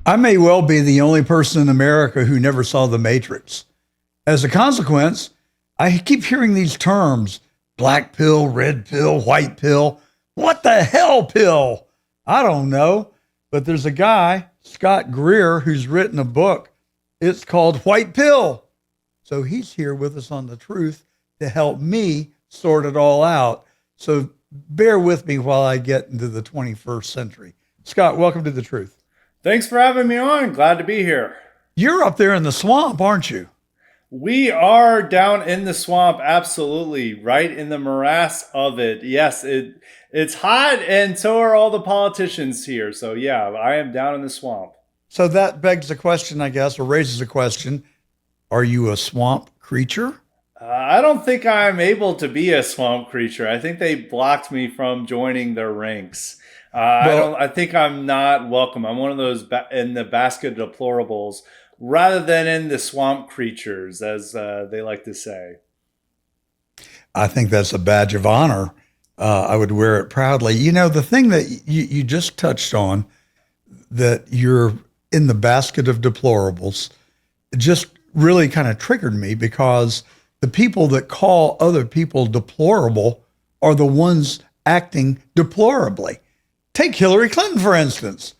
I may well be the only person in America who never saw The Matrix. As a consequence, I keep hearing these terms: black pill, red pill, white pill. What the hell pill? I don't know. But there's a guy, Scott Greer, who's written a book. It's called Whitepill. So he's here with us on The Truth to help me sort it all out. So bear with me while I get into the 21st century. Scott, welcome to The Truth. Thanks for having me on. Glad to be here. You're up there in the swamp, aren't you? We are down in the swamp, absolutely, right in the morass of it. Yes, it's hot, and so are all the politicians here. So yeah, I am down in the swamp. So that begs a question, I guess, or raises a question. Are you a swamp creature? I don't think I'm able to be a swamp creature. I think they blocked me from joining their ranks. I think I'm not welcome. I'm one of those in the basket of deplorables rather than in the swamp creatures, as they like to say. I think that's a badge of honor. I would wear it proudly. You know, the thing that you just touched on, that you're in the basket of deplorables, just really kind of triggered me, because the people that call other people deplorable are the ones acting deplorably. Take Hillary Clinton, for instance.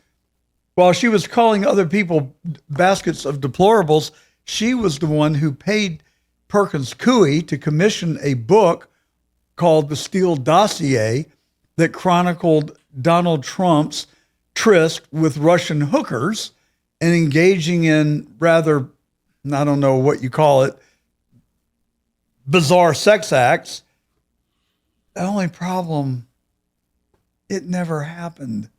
While she was calling other people baskets of deplorables, she was the one who paid Perkins Coie to commission a book called The Steele Dossier that chronicled Donald Trump's tryst with Russian hookers and engaging in rather, I don't know what you call it, bizarre sex acts. The only problem, it never happened,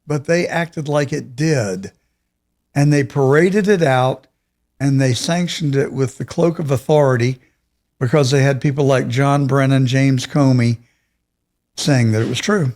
but they acted like it did. And they paraded it out, and they sanctioned it with the cloak of authority, because they had people like John Brennan, James Comey saying that it was true.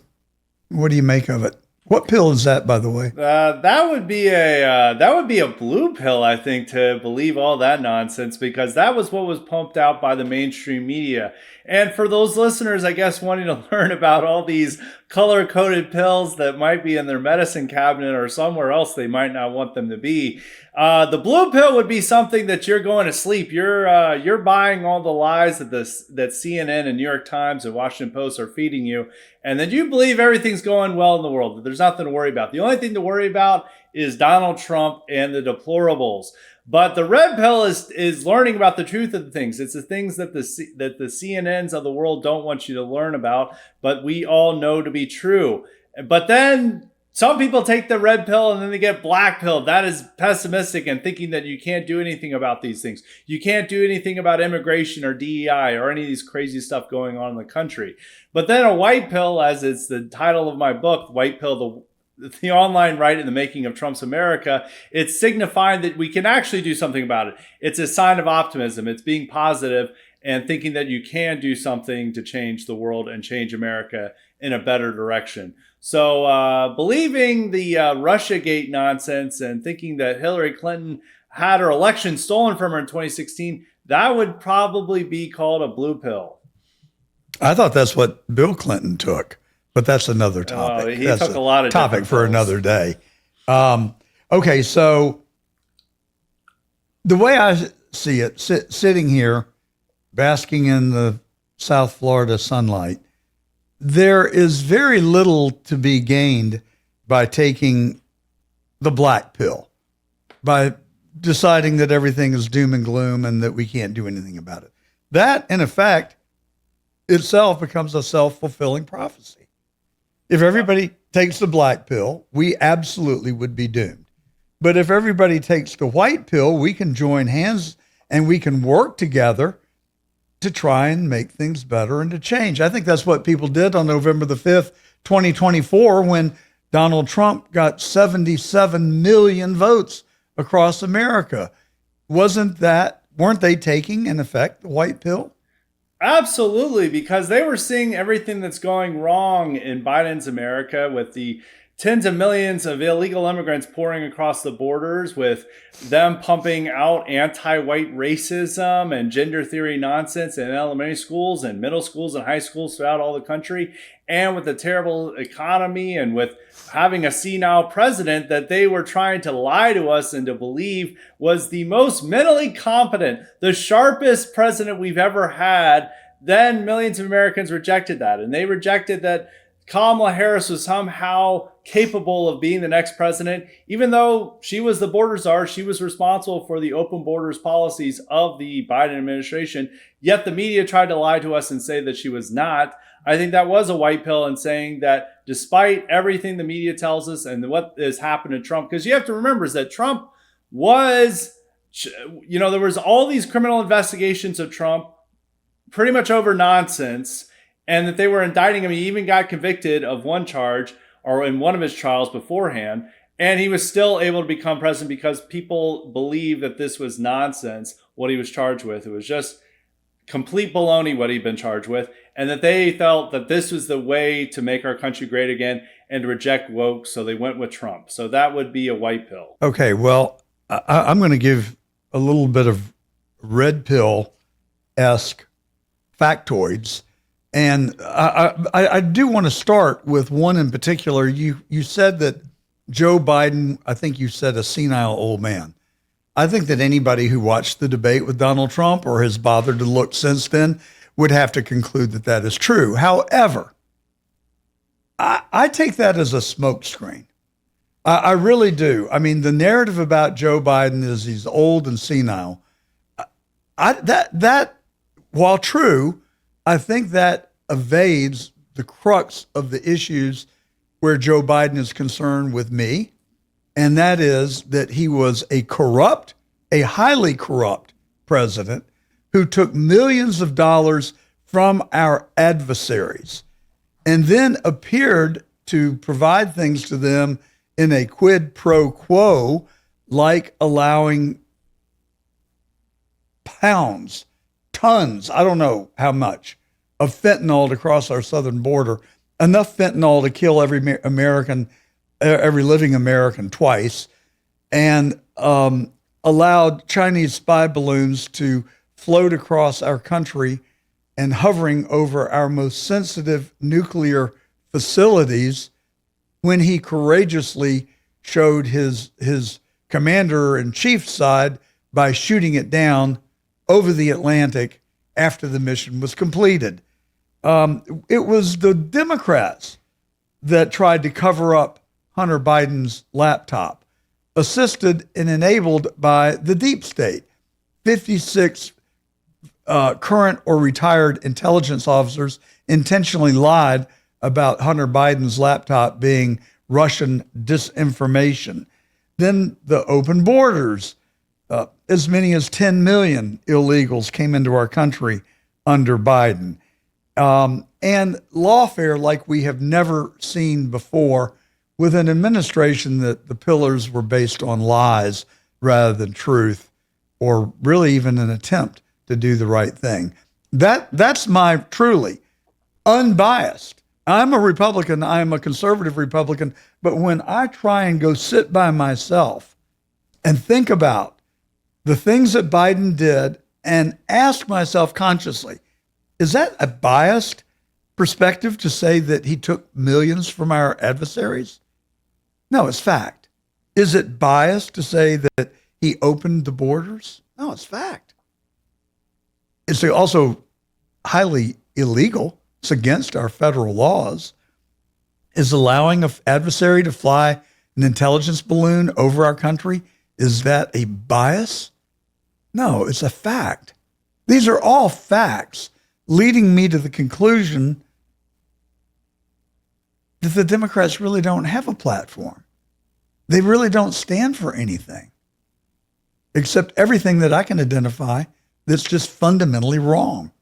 What do you make of it? What pill is that, by the way? That would be a blue pill, I think, to believe all that nonsense, because that was what was pumped out by the mainstream media. And for those listeners, I guess, wanting to learn about all these color-coded pills that might be in their medicine cabinet or somewhere else they might not want them to be, the blue pill would be something that you're going to sleep. You're buying all the lies that CNN and New York Times and Washington Post are feeding you, and then you believe everything's going well in the world, that there's nothing to worry about. The only thing to worry about is Donald Trump and the deplorables. But the red pill is learning about the truth of the things. It's the things that the CNNs of the world don't want you to learn about, but we all know to be true. But then some people take the red pill and then they get black pill. That is pessimistic and thinking that you can't do anything about these things. You can't do anything about immigration or DEI or any of these crazy stuff going on in the country. But then a white pill, as it's the title of my book, White Pill, the online right in the making of Trump's America, it's signifying that we can actually do something about it. It's a sign of optimism. It's being positive and thinking that you can do something to change the world and change America in a better direction. So believing the Russiagate nonsense and thinking that Hillary Clinton had her election stolen from her in 2016, that would probably be called a blue pill. I thought that's what Bill Clinton took, but that's another topic. He that's took a lot of topic for pills. another day. Okay, so the way I see it, sitting here, basking in the South Florida sunlight, there is very little to be gained by taking the black pill, by deciding that everything is doom and gloom and that we can't do anything about it. That, in effect, itself becomes a self-fulfilling prophecy. If everybody takes the black pill, we absolutely would be doomed. But if everybody takes the white pill, we can join hands and we can work together to try and make things better and to change. I think that's what people did on November the 5th, 2024, when Donald Trump got 77 million votes across America. Weren't they taking, in effect, the white pill? Absolutely, because they were seeing everything that's going wrong in Biden's America with the tens of millions of illegal immigrants pouring across the borders, with them pumping out anti-white racism and gender theory nonsense in elementary schools and middle schools and high schools throughout all the country, and with the terrible economy and with having a senile president that they were trying to lie to us and to believe was the most mentally competent, the sharpest president we've ever had, then millions of Americans rejected that. And they rejected that Kamala Harris was somehow capable of being the next president, even though she was the border czar. She was responsible for the open borders policies of the Biden administration. Yet the media tried to lie to us and say that she was not. I think that was a white pill in saying that despite everything the media tells us and what has happened to Trump, because you have to remember is that Trump was, there was all these criminal investigations of Trump pretty much over nonsense, and that they were indicting him. He even got convicted of one charge or in one of his trials beforehand. And he was still able to become president because people believed that this was nonsense, what he was charged with. It was just complete baloney what he'd been charged with. And that they felt that this was the way to make our country great again and to reject woke. So they went with Trump. So that would be a white pill. Okay, well, I'm going to give a little bit of red pill-esque factoids. And I do want to start with one in particular. You said that Joe Biden, I think you said a senile old man. I think that anybody who watched the debate with Donald Trump or has bothered to look since then would have to conclude that that is true. However, I take that as a smokescreen. I really do. I mean, the narrative about Joe Biden is he's old and senile. That while true, I think that evades the crux of the issues where Joe Biden is concerned with me, and that is that he was a highly corrupt president who took millions of dollars from our adversaries and then appeared to provide things to them in a quid pro quo, like allowing tons, I don't know how much, of fentanyl to cross our southern border, enough fentanyl to kill every living American twice, and allowed Chinese spy balloons to float across our country and hovering over our most sensitive nuclear facilities when he courageously showed his commander-in-chief side by shooting it down over the Atlantic after the mission was completed. It was the Democrats that tried to cover up Hunter Biden's laptop, assisted and enabled by the deep state. 56 current or retired intelligence officers intentionally lied about Hunter Biden's laptop being Russian disinformation. Then the open borders. As many as 10 million illegals came into our country under Biden. And lawfare like we have never seen before, with an administration that the pillars were based on lies rather than truth, or really even an attempt to do the right thing. That's my truly unbiased. I'm a Republican, I'm a conservative Republican, but when I try and go sit by myself and think about the things that Biden did and ask myself consciously, is that a biased perspective to say that he took millions from our adversaries? No, it's fact. Is it biased to say that he opened the borders? No, it's fact. It's also highly illegal. It's against our federal laws. Is allowing an adversary to fly an intelligence balloon over our country, is that a bias? No, it's a fact. These are all facts leading me to the conclusion that the Democrats really don't have a platform. They really don't stand for anything except everything that I can identify that's just fundamentally wrong.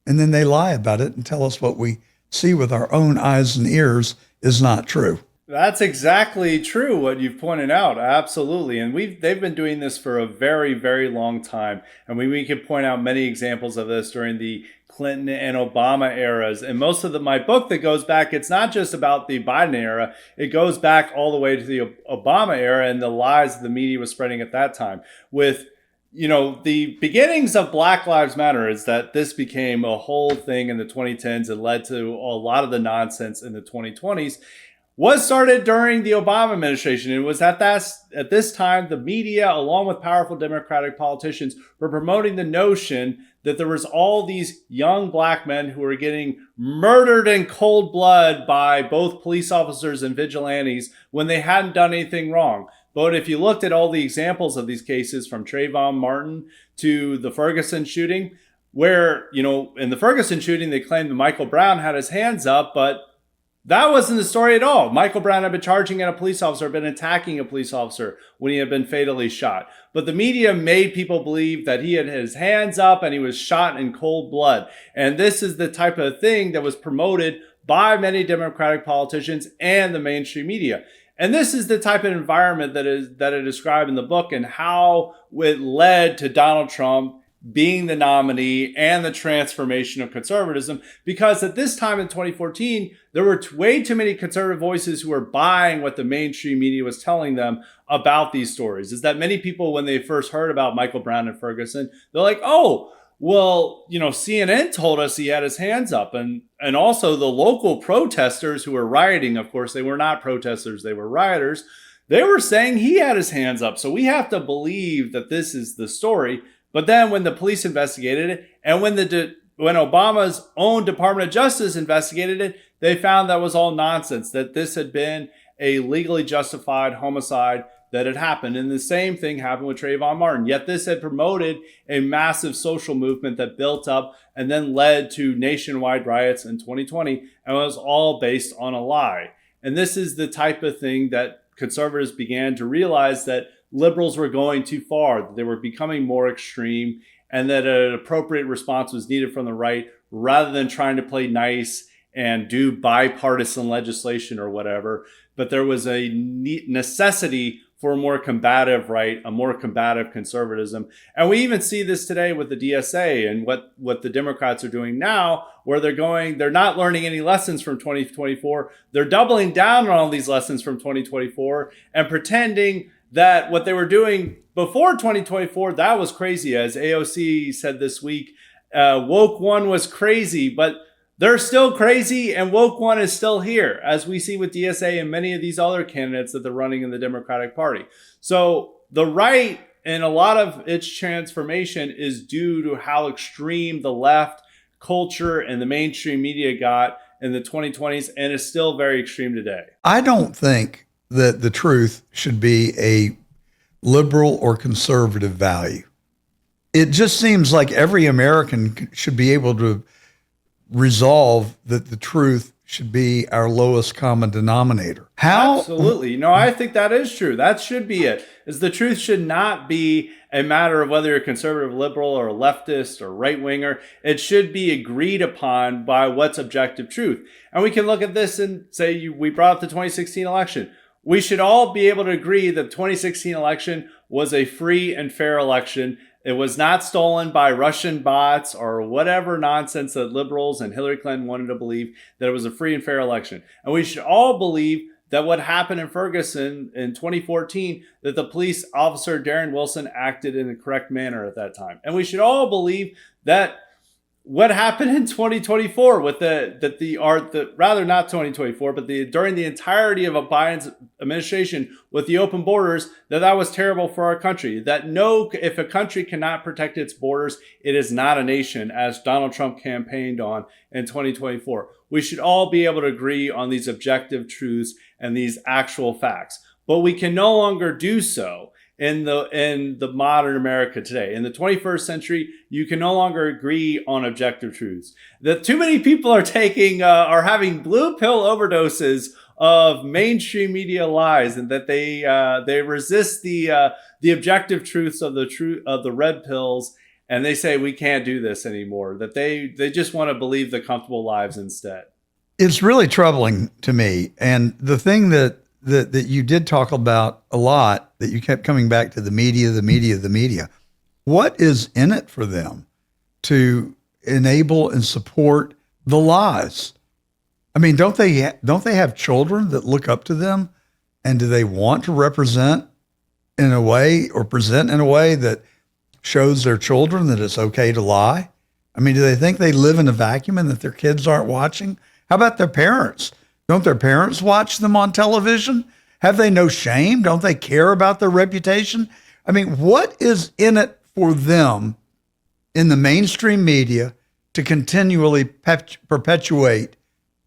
And then they lie about it and tell us what we see with our own eyes and ears is not true. That's exactly true what you've pointed out. Absolutely. And they've been doing this for a very, very long time. And we can point out many examples of this during the Clinton and Obama eras. And most of my book that goes back, it's not just about the Biden era. It goes back all the way to the Obama era and the lies the media was spreading at that time with, the beginnings of Black Lives Matter is that this became a whole thing in the 2010s and led to a lot of the nonsense in the 2020s was started during the Obama administration. It was at this time, the media, along with powerful Democratic politicians, were promoting the notion that there was all these young black men who were getting murdered in cold blood by both police officers and vigilantes when they hadn't done anything wrong. But if you looked at all the examples of these cases from Trayvon Martin to the Ferguson shooting, where, in the Ferguson shooting, they claimed that Michael Brown had his hands up, but that wasn't the story at all. Michael Brown had been charging at a police officer, been attacking a police officer when he had been fatally shot. But the media made people believe that he had his hands up and he was shot in cold blood. And this is the type of thing that was promoted by many Democratic politicians and the mainstream media. And this is the type of environment that I describe in the book and how it led to Donald Trump being the nominee and the transformation of conservatism, because at this time in 2014, there were way too many conservative voices who were buying what the mainstream media was telling them about these stories. Is that many people, when they first heard about Michael Brown and Ferguson, they're like, oh, well, CNN told us he had his hands up. And also the local protesters who were rioting, of course, they were not protesters, they were rioters. They were saying he had his hands up. So we have to believe that this is the story. But then when the police investigated it and when Obama's own Department of Justice investigated it, they found that was all nonsense, that this had been a legally justified homicide that had happened. And the same thing happened with Trayvon Martin. Yet this had promoted a massive social movement that built up and then led to nationwide riots in 2020. And it was all based on a lie. And this is the type of thing that conservatives began to realize, that liberals were going too far, that they were becoming more extreme, and that an appropriate response was needed from the right rather than trying to play nice and do bipartisan legislation or whatever. But there was a necessity for a more combative right, a more combative conservatism. And we even see this today with the DSA and what the Democrats are doing now, where they're not learning any lessons from 2024. They're doubling down on all these lessons from 2024 and pretending that what they were doing before 2024, that was crazy. As AOC said this week, woke one was crazy, but they're still crazy, and woke one is still here, as we see with DSA and many of these other candidates that they're running in the Democratic Party. So the right, and a lot of its transformation is due to how extreme the left culture and the mainstream media got in the 2020s, and is still very extreme today. I don't think that the truth should be a liberal or conservative value. It just seems like every American should be able to resolve that the truth should be our lowest common denominator. How? Absolutely. No, I think that is true. That should be it. Is the truth should not be a matter of whether you're conservative, liberal, or leftist, or right-winger. It should be agreed upon by what's objective truth. And we can look at this and say, we brought up the 2016 election. We should all be able to agree that the 2016 election was a free and fair election. It was not stolen by Russian bots or whatever nonsense that liberals and Hillary Clinton wanted to believe, that it was a free and fair election. And we should all believe that what happened in Ferguson in 2014, that the police officer Darren Wilson acted in the correct manner at that time. And we should all believe that what happened in 2024 with not 2024, but during the entirety of a Biden's administration with the open borders, that was terrible for our country. If a country cannot protect its borders, it is not a nation, as Donald Trump campaigned on in 2024. We should all be able to agree on these objective truths and these actual facts, but we can no longer do so in the modern America today. In the 21st century, you can no longer agree on objective truths. That too many people are having blue pill overdoses of mainstream media lies, and that they resist the objective truths of the red pills, and they say we can't do this anymore. That they just want to believe the comfortable lives instead. It's really troubling to me. And the thing that you did talk about a lot, that you kept coming back to the media, the media, the media. What is in it for them to enable and support the lies? I mean, don't they have children that look up to them, and do they want to represent in a way or present in a way that shows their children that it's okay to lie? I mean, do they think they live in a vacuum and that their kids aren't watching? How about their parents? Don't their parents watch them on television? Have they no shame? Don't they care about their reputation? I mean, what is in it for them in the mainstream media to continually perpetuate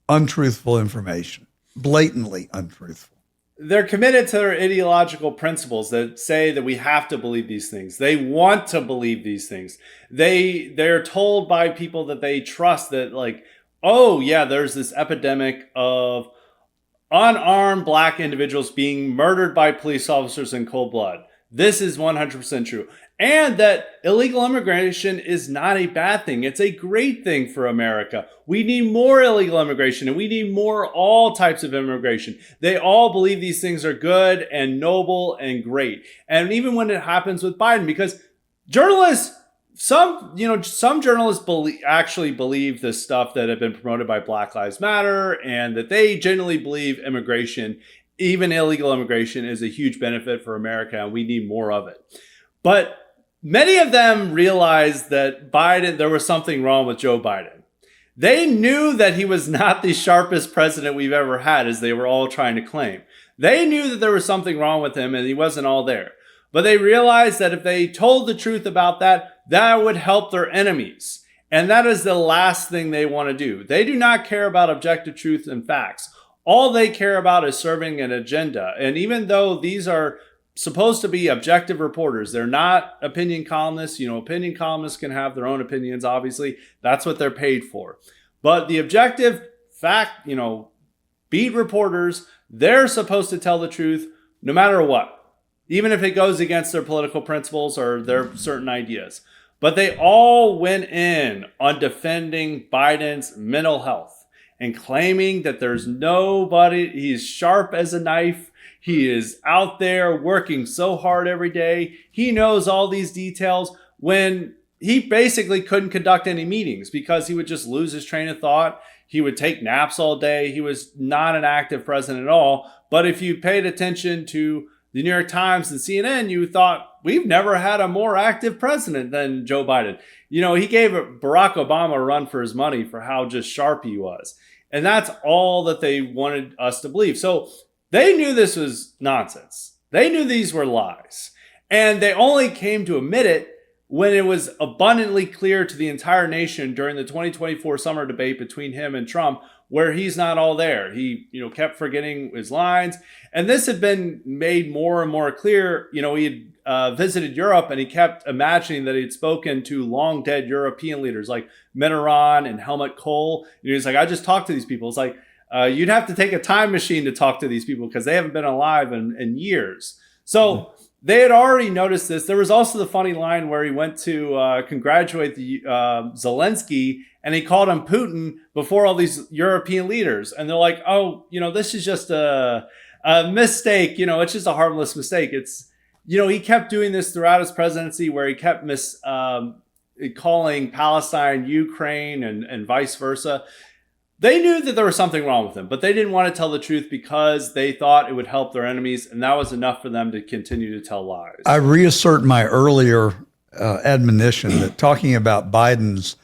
untruthful information, blatantly untruthful? They're committed to their ideological principles that say that we have to believe these things. They want to believe these things. They're told by people that they trust that, like, oh yeah, there's this epidemic of unarmed black individuals being murdered by police officers in cold blood. This is 100% true. And that illegal immigration is not a bad thing. It's a great thing for America. We need more illegal immigration, and we need more all types of immigration. They all believe these things are good and noble and great. And even when it happens with Biden, because journalists, some journalists actually believe this stuff that have been promoted by Black Lives Matter, and that they genuinely believe immigration, even illegal immigration, is a huge benefit for America, and we need more of it. But many of them realized that there was something wrong with Joe Biden. They knew that he was not the sharpest president we've ever had, as they were all trying to claim. They knew that there was something wrong with him and he wasn't all there. But they realized that if they told the truth about that, that would help their enemies. And that is the last thing they want to do. They do not care about objective truth and facts. All they care about is serving an agenda. And even though these are supposed to be objective reporters, they're not opinion columnists. Opinion columnists can have their own opinions, obviously. That's what they're paid for. But the objective fact, beat reporters, they're supposed to tell the truth no matter what, even if it goes against their political principles or their certain ideas. But they all went in on defending Biden's mental health and claiming that there's nobody, he's sharp as a knife. He is out there working so hard every day. He knows all these details, when he basically couldn't conduct any meetings because he would just lose his train of thought. He would take naps all day. He was not an active president at all. But if you paid attention to the New York Times and CNN, you thought, we've never had a more active president than Joe Biden. He gave Barack Obama a run for his money for how just sharp he was. And that's all that they wanted us to believe. So they knew this was nonsense. They knew these were lies. And they only came to admit it when it was abundantly clear to the entire nation during the 2024 summer debate between him and Trump, where he's not all there. He, kept forgetting his lines. And this had been made more and more clear. He had visited Europe, and he kept imagining that he had spoken to long dead European leaders like Mitterrand and Helmut Kohl. And he was like, I just talked to these people. It's like, you'd have to take a time machine to talk to these people because they haven't been alive in years. So they had already noticed this. There was also the funny line where he went to congratulate Zelensky, and he called him Putin before all these European leaders. And they're like, oh, this is just a mistake. It's just a harmless mistake. It's, he kept doing this throughout his presidency, where he kept calling Palestine Ukraine and vice versa. They knew that there was something wrong with him, but they didn't want to tell the truth because they thought it would help their enemies, and that was enough for them to continue to tell lies. I reassert my earlier admonition that talking about Biden's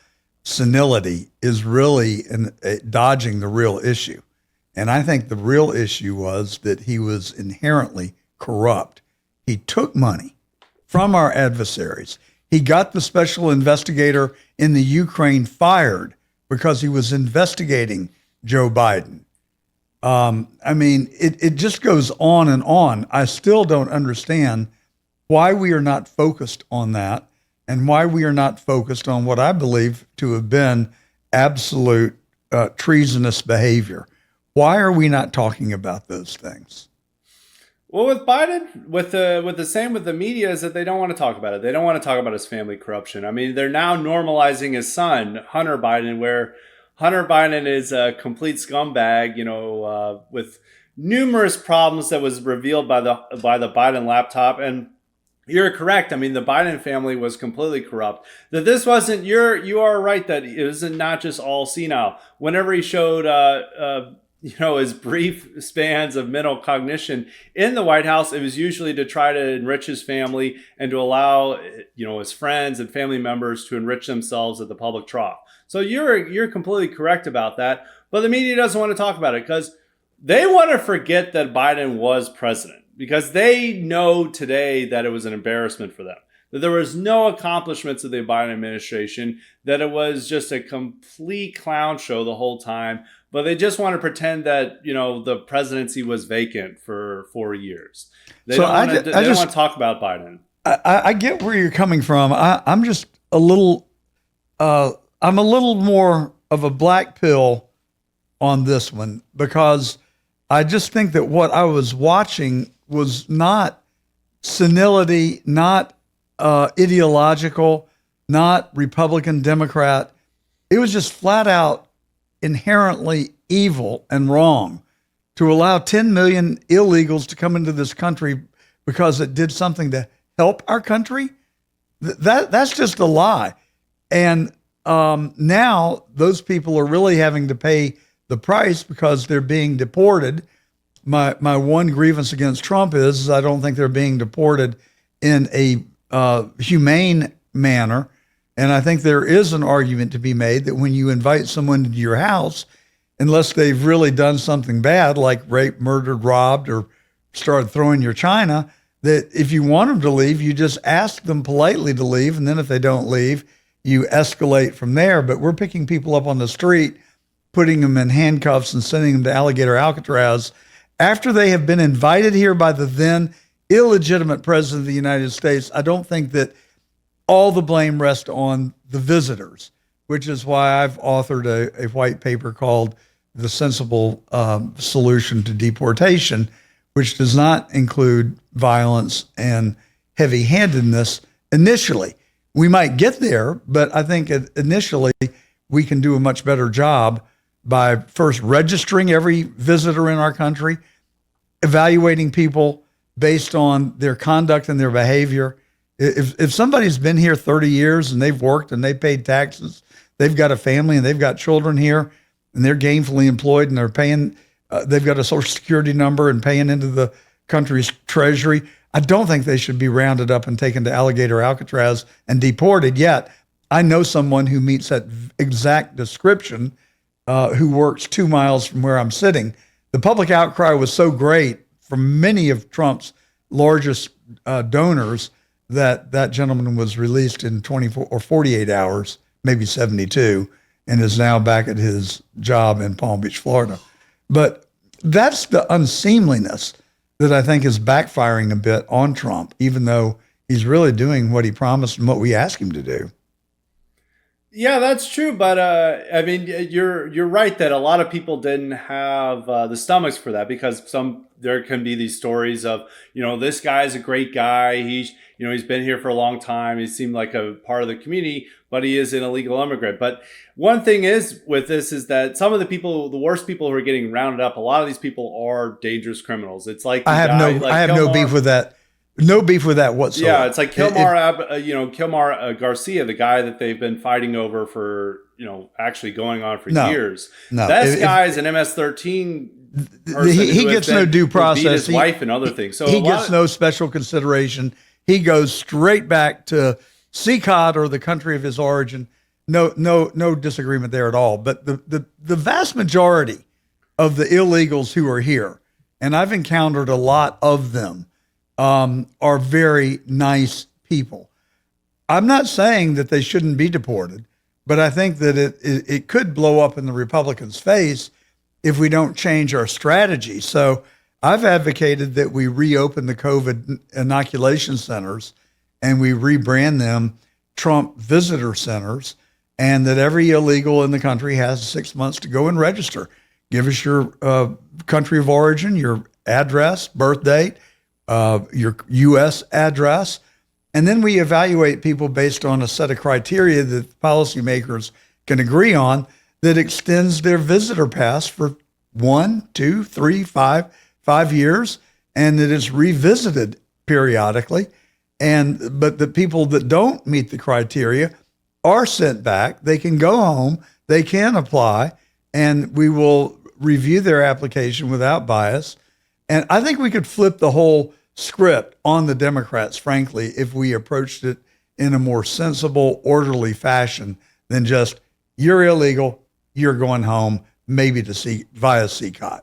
senility is really dodging the real issue. And I think the real issue was that he was inherently corrupt. He took money from our adversaries. He got the special investigator in the Ukraine fired because he was investigating Joe Biden. It just goes on and on. I still don't understand why we are not focused on that, and why we are not focused on what I believe to have been absolute treasonous behavior. Why are we not talking about those things? Well, with Biden, with the same with the media, is that they don't want to talk about it. They don't want to talk about his family corruption. I mean, they're now normalizing his son, Hunter Biden, where Hunter Biden is a complete scumbag, with numerous problems that was revealed by the Biden laptop. And you're correct. I mean, the Biden family was completely corrupt. That this wasn't. You are right that it was not just all senile. Whenever he showed, his brief spans of mental cognition in the White House, it was usually to try to enrich his family and to allow, his friends and family members to enrich themselves at the public trough. So you're completely correct about that. But the media doesn't want to talk about it because they want to forget that Biden was president, because they know today that it was an embarrassment for them, that there was no accomplishments of the Biden administration, that it was just a complete clown show the whole time. But they just want to pretend that, the presidency was vacant for 4 years. They don't want to talk about Biden. I get where you're coming from. I'm just a little, I'm a little more of a black pill on this one, because I just think that what I was watching was not senility, not ideological, not Republican, Democrat. It was just flat out inherently evil and wrong to allow 10 million illegals to come into this country because it did something to help our country. That's just a lie. And now those people are really having to pay the price because they're being deported. My one grievance against Trump is I don't think they're being deported in a humane manner. And I think there is an argument to be made that when you invite someone into your house, unless they've really done something bad, like raped, murdered, robbed, or started throwing your china, that if you want them to leave, you just ask them politely to leave. And then if they don't leave, you escalate from there. But we're picking people up on the street, putting them in handcuffs and sending them to Alligator Alcatraz after they have been invited here by the then illegitimate president of the United States. I don't think that all the blame rests on the visitors, which is why I've authored a white paper called The Sensible Solution to Deportation, which does not include violence and heavy-handedness initially. We might get there, but I think initially we can do a much better job by first registering every visitor in our country, evaluating people based on their conduct and their behavior. If somebody's been here 30 years and they've worked and they've paid taxes, they've got a family and they've got children here and they're gainfully employed and they're paying, they've got a social security number and paying into the country's treasury, I don't think they should be rounded up and taken to Alligator Alcatraz and deported. Yet I know someone who meets that exact description, who works 2 miles from where I'm sitting. The public outcry was so great from many of Trump's largest donors that gentleman was released in 24 or 48 hours, maybe 72, and is now back at his job in Palm Beach, Florida. But that's the unseemliness that I think is backfiring a bit on Trump, even though he's really doing what he promised and what we asked him to do. Yeah, that's true. But I mean, you're right that a lot of people didn't have the stomachs for that, because there can be these stories of, this guy's a great guy. He's been here for a long time. He seemed like a part of the community, but he is an illegal immigrant. But one thing is with this is that some of the people, the worst people who are getting rounded up, a lot of these people are dangerous criminals. It's like I have no beef with that. No beef with that whatsoever. Yeah, it's like Kilmar Garcia, the guy that they've been fighting over for, actually going on for years. No, that guy's an MS-13 person. He gets no due process. Beat his wife and other things. So he gets no special consideration. He goes straight back to CCOT or the country of his origin. No disagreement there at all. But the vast majority of the illegals who are here, and I've encountered a lot of them, are very nice people. I'm not saying that they shouldn't be deported, but I think that it could blow up in the Republicans' face if we don't change our strategy. So I've advocated that we reopen the COVID inoculation centers and we rebrand them Trump visitor centers, and that every illegal in the country has 6 months to go and register. Give us your country of origin, your address, birth date, your U.S. address, and then we evaluate people based on a set of criteria that policymakers can agree on. that extends their visitor pass for 1, 2, 3, 5 years, and that is revisited periodically. But the people that don't meet the criteria are sent back. They can go home, they can apply, and we will review their application without bias. And I think we could flip the whole script on the Democrats, frankly, if we approached it in a more sensible, orderly fashion than just, you're illegal, you're going home, maybe to see via CCOT.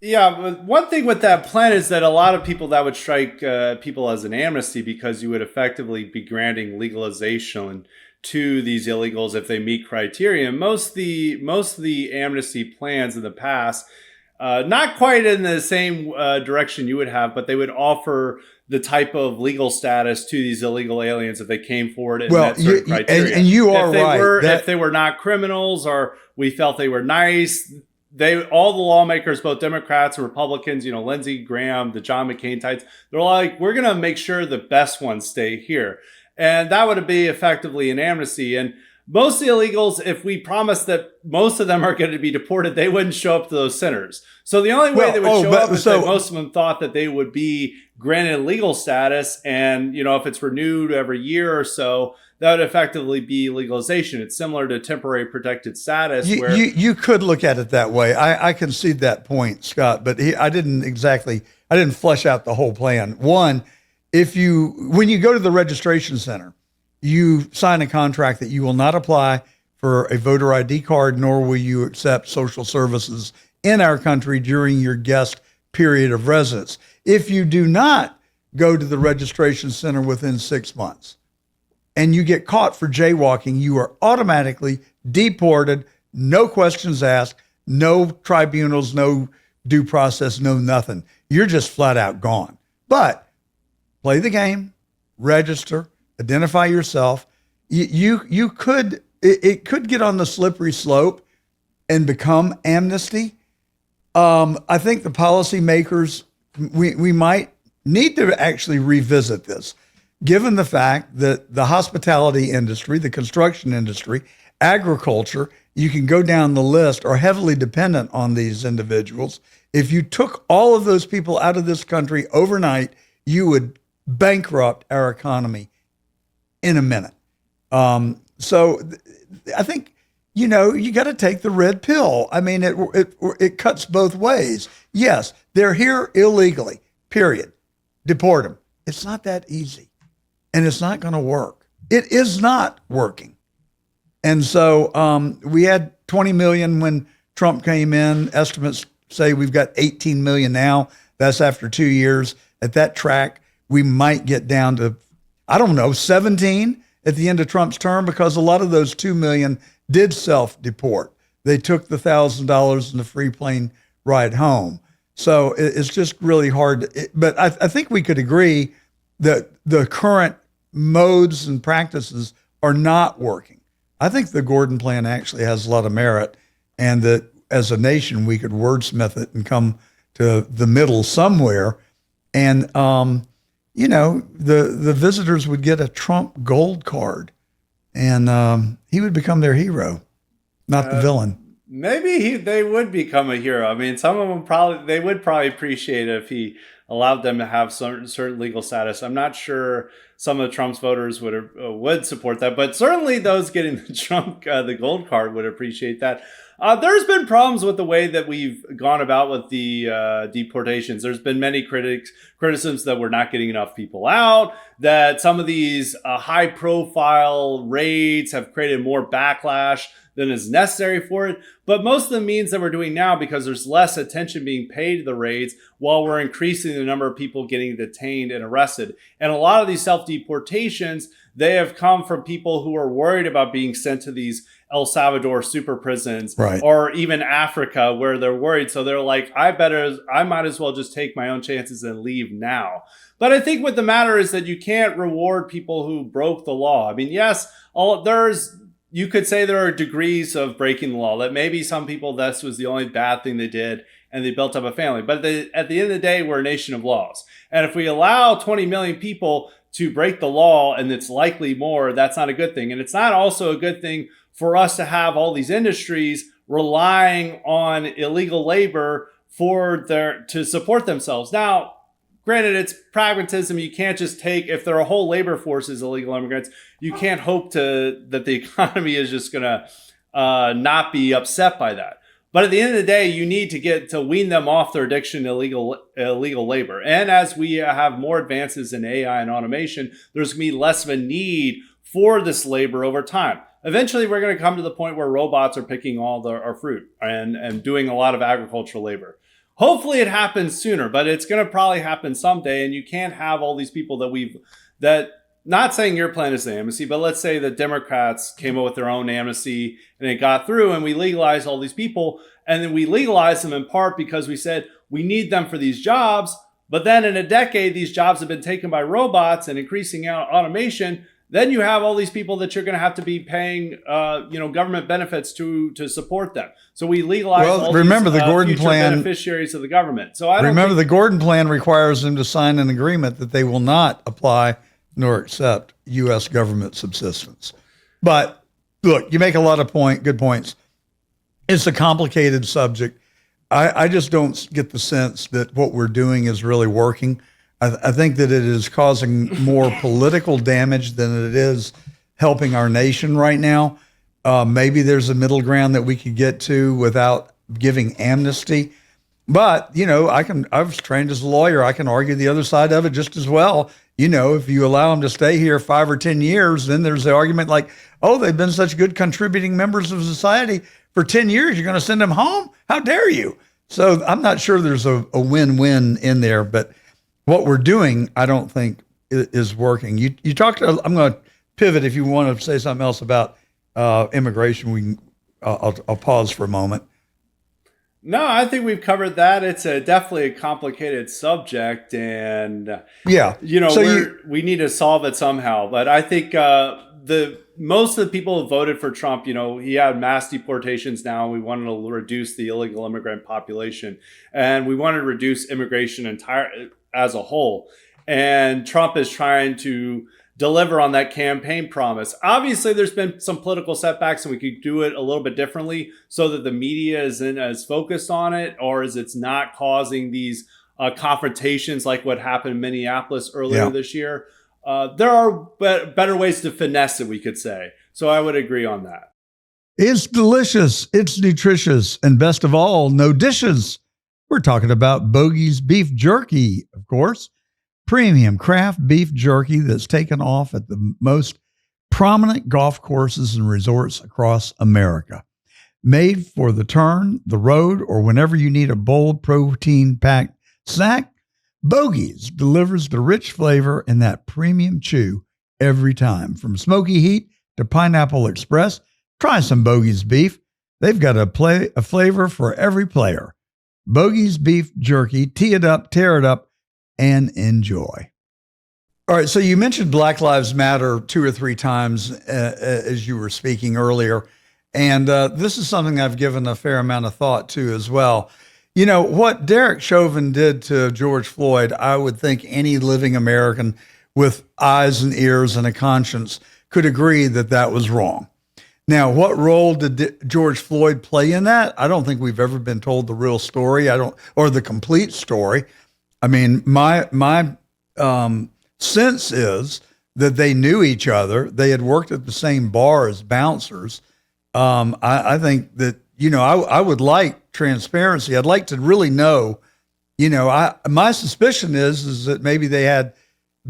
Yeah, but one thing with that plan is that a lot of people, that would strike people as an amnesty, because you would effectively be granting legalization to these illegals if they meet criteria. Most of the amnesty plans in the past, not quite in the same direction you would have, but they would offer the type of legal status to these illegal aliens if they came forward and met certain criteria. And you are right. If they were not criminals, or we felt they were nice, all the lawmakers, both Democrats and Republicans, Lindsey Graham, the John McCain types, they're like, we're going to make sure the best ones stay here. And that would be effectively an amnesty. And most of the illegals, if we promised that most of them are going to be deported, they wouldn't show up to those centers. So the only way they would show up is that most of them thought that they would be granted legal status. And, if it's renewed every year or so, that would effectively be legalization. It's similar to temporary protected status. You could look at it that way. I concede that point, Scott, but I didn't flesh out the whole plan. One, when you go to the registration center, you sign a contract that you will not apply for a voter ID card, nor will you accept social services in our country during your guest period of residence. If you do not go to the registration center within 6 months and you get caught for jaywalking, you are automatically deported, no questions asked, no tribunals, no due process, no nothing. You're just flat out gone. But play the game, register, identify yourself. It could get on the slippery slope and become amnesty. I think the policymakers, we might need to actually revisit this, given the fact that the hospitality industry, the construction industry, agriculture, you can go down the list, are heavily dependent on these individuals. If you took all of those people out of this country overnight, you would bankrupt our economy in a minute. So I think, you got to take the red pill. I mean, it cuts both ways. Yes, they're here illegally, period. Deport them. It's not that easy, and it's not going to work. It is not working. And so we had 20 million when Trump came in. Estimates say we've got 18 million now. That's after 2 years. At that track, we might get down to, 17 at the end of Trump's term, because a lot of those 2 million did self-deport. They took the $1,000 and the free plane ride home. So it's just really hard. But I think we could agree that the current modes and practices are not working. I think the Gordon plan actually has a lot of merit, and that as a nation, we could wordsmith it and come to the middle somewhere. And, the visitors would get a Trump gold card, and he would become their hero, not the villain. Maybe they would become a hero. I mean, some of them they would probably appreciate it if he allowed them to have certain legal status. I'm not sure some of Trump's voters would support that, but certainly those getting the gold card would appreciate that. There's been problems with the way that we've gone about with the deportations. There's been many criticisms that we're not getting enough people out, that some of these high-profile raids have created more backlash than is necessary for it. But most of the means that we're doing now, because there's less attention being paid to the raids, while we're increasing the number of people getting detained and arrested. And a lot of these self-deportations, they have come from people who are worried about being sent to these El Salvador super prisons, right, or even Africa, where they're worried. So they're like, I might as well just take my own chances and leave now. But I think what the matter is that you can't reward people who broke the law. I mean, yes, you could say there are degrees of breaking the law, that maybe some people, this was the only bad thing they did and they built up a family. But at the end of the day, we're a nation of laws. And if we allow 20 million people to break the law, and it's likely more, that's not a good thing. And it's not also a good thing for us to have all these industries relying on illegal labor to support themselves. Now, granted, it's pragmatism. You can't just take, if their whole labor force is illegal immigrants, you can't hope that the economy is just going to not be upset by that. But at the end of the day, you need to wean them off their addiction to illegal labor. And as we have more advances in AI and automation, there's going to be less of a need for this labor over time. Eventually, we're going to come to the point where robots are picking all our fruit and doing a lot of agricultural labor. Hopefully it happens sooner, but it's going to probably happen someday. And you can't have all these people not saying your plan is the amnesty, but let's say the Democrats came up with their own amnesty and it got through and we legalized all these people. And then we legalized them in part because we said we need them for these jobs. But then in a decade, these jobs have been taken by robots and increasing automation. Then you have all these people that you're going to have to be paying, government benefits to support them. So we legalize all remember these the Gordon plan, beneficiaries of the government. So the Gordon plan requires them to sign an agreement that they will not apply nor accept U.S. government subsistence. But look, you make a lot of good points. It's a complicated subject. I just don't get the sense that what we're doing is really working. I think that it is causing more political damage than it is helping our nation right now. Maybe there's a middle ground that we could get to without giving amnesty. But, I was trained as a lawyer. I can argue the other side of it just as well. If you allow them to stay here 5 or 10 years, then there's the argument like, oh, they've been such good contributing members of society for 10 years. You're going to send them home? How dare you? So I'm not sure there's a win-win in there, but what we're doing, I don't think is working. You talked. I'm going to pivot. If you want to say something else about immigration, I'll pause for a moment. No, I think we've covered that. It's definitely a complicated subject, and we need to solve it somehow. But I think most of the people who voted for Trump, he had mass deportations now. We wanted to reduce the illegal immigrant population, and we wanted to reduce immigration as a whole. And Trump is trying to deliver on that campaign promise. Obviously, there's been some political setbacks and we could do it a little bit differently so that the media isn't as focused on it, or is it's not causing these confrontations like what happened in Minneapolis earlier this year. There are better ways to finesse it, we could say. So I would agree on that. It's delicious. It's nutritious. And best of all, no dishes. We're talking about Bogey's Beef Jerky, of course. Premium craft beef jerky that's taken off at the most prominent golf courses and resorts across America. Made for the turn, the road, or whenever you need a bold protein-packed snack, Bogey's delivers the rich flavor and that premium chew every time. From smoky heat to pineapple express, try some Bogey's beef. They've got a flavor for every player. Bogey's Beef Jerky, tee it up, tear it up, and enjoy. All right, so you mentioned Black Lives Matter 2 or 3 times as you were speaking earlier, and this is something I've given a fair amount of thought to as well. What Derek Chauvin did to George Floyd, I would think any living American with eyes and ears and a conscience could agree that that was wrong. Now, what role did George Floyd play in that? I don't think we've ever been told the real story. Or the complete story. I mean, my sense is that they knew each other. They had worked at the same bar as bouncers. I think that, I would like transparency. I'd like to really know, my suspicion is that maybe they had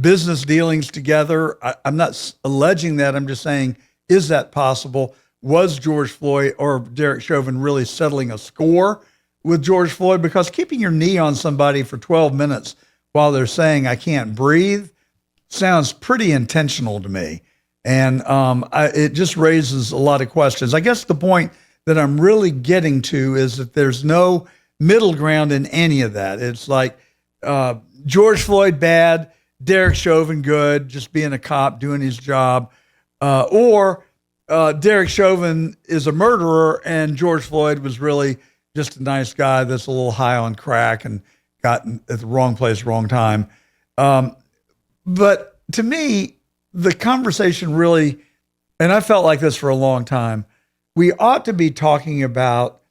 business dealings together. I'm not alleging that. I'm just saying, is that possible? Was George Floyd or Derek Chauvin really settling a score with George Floyd? Because keeping your knee on somebody for 12 minutes while they're saying, I can't breathe, sounds pretty intentional to me. And it just raises a lot of questions. I guess the point that I'm really getting to is that there's no middle ground in any of that. It's like George Floyd bad, Derek Chauvin good, just being a cop, doing his job. Or Derek Chauvin is a murderer and George Floyd was really just a nice guy that's a little high on crack and got at the wrong place, wrong time. But to me, the conversation really, and I felt like this for a long time, we ought to be talking about